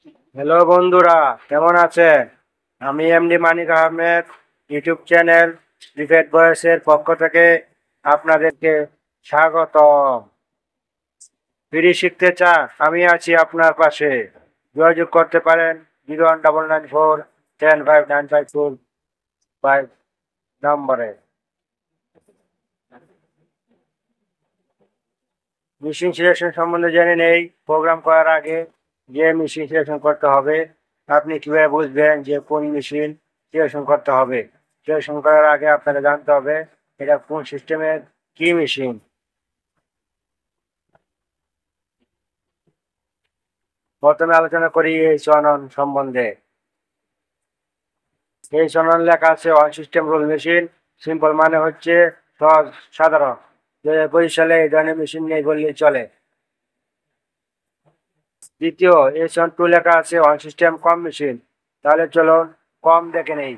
Hello বন্ধুরা, কেমন আছেন? আমি এমডি মানিক আহমেদ, ইউটিউব চ্যানেল ডিবেট ভয়েসের পক্ষ থেকে আপনাদেরকে স্বাগত। ফ্রি শিখতে চান? আমি আছি আপনার পাশে। যোগাযোগ করতে পারেন 01994 105 954 নম্বরে। মেশিন সিলেকশন সম্বন্ধে জেনে নেই। প্রোগ্রাম করার আগে যে মেশিন সিলেকশন করতে হবে, আপনি কিভাবে বুঝবেন যে কোন মেশিন সিলেকশন করতে হবে? সিলেকশন করার আগে আপনাকে জানতে হবে এটা কোন সিস্টেমের কি মেশিন। প্রথমে আলোচনা করি এই চলন সম্বন্ধে। এই চলন লেখা আছে on system rule machine. Simple মানে হচ্ছে সহজ, সাধারণ। 2025 সালে এই ধরনের মেশিন নেই বললেই চলে। দ্বিতীয়, S12 লেখা আছে অন সিস্টেম কম মেশিন। তাহলে চলো কম দেখে নেই।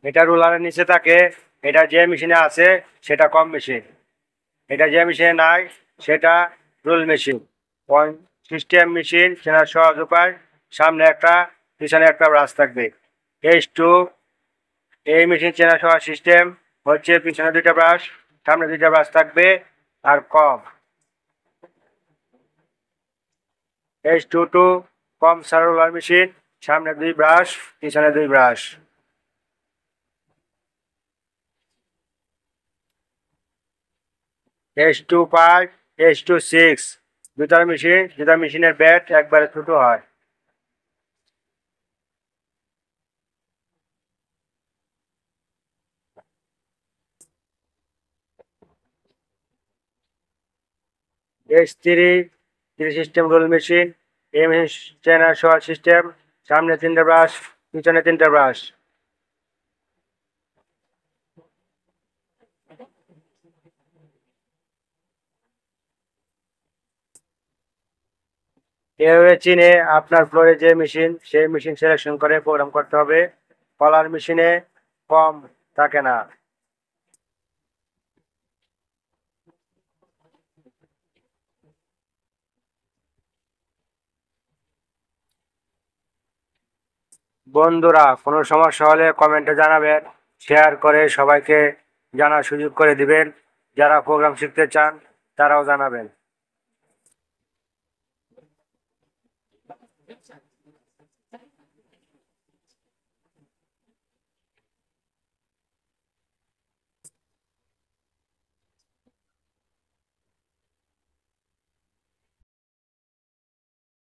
এটা রুলারের নিচে থাকে। এটা যে মেশিনে আছে সেটা কম মেশিন, এটা যে মেশিনে নাই সেটা rule machine. One system machine চেনার সহজ উপায়, সামনে একটা পিছনে একটা ব্রাশ থাকবে। H2 এই মেশিন চেনার সহজ সিস্টেম হচ্ছে পিছনে দুইটা ব্রাশ, সামনে দুইটা ব্রাশ থাকবে আর কম। H22 কম সার্কুলার মেশিন, সামনে দুই ব্রাশ পিছনে দুই ব্রাশ। H25 H26 দুটার মেশিন, দুটা মেশিনের ব্যাট একবারে ছোট হয়। H3 system roll machine. এই মেশিন চেনার সহজ সিস্টেম, সামনে তিনটা ব্রাশ পিছনে তিনটা ব্রাশ। এভাবে চিনে আপনার ফ্লোরে যে মেশিন সেই মেশিন সিলেকশন করে প্রোগ্রাম করতে হবে। কলার মেশিনে কম থাকে না। বন্ধুরা, কোনো সমস্যা হলে কমেন্টে জানাবেন, শেয়ার করে সবাইকে জানার সুযোগ করে দিবেন। যারা প্রোগ্রাম শিখতে চান তারাও জানাবেন।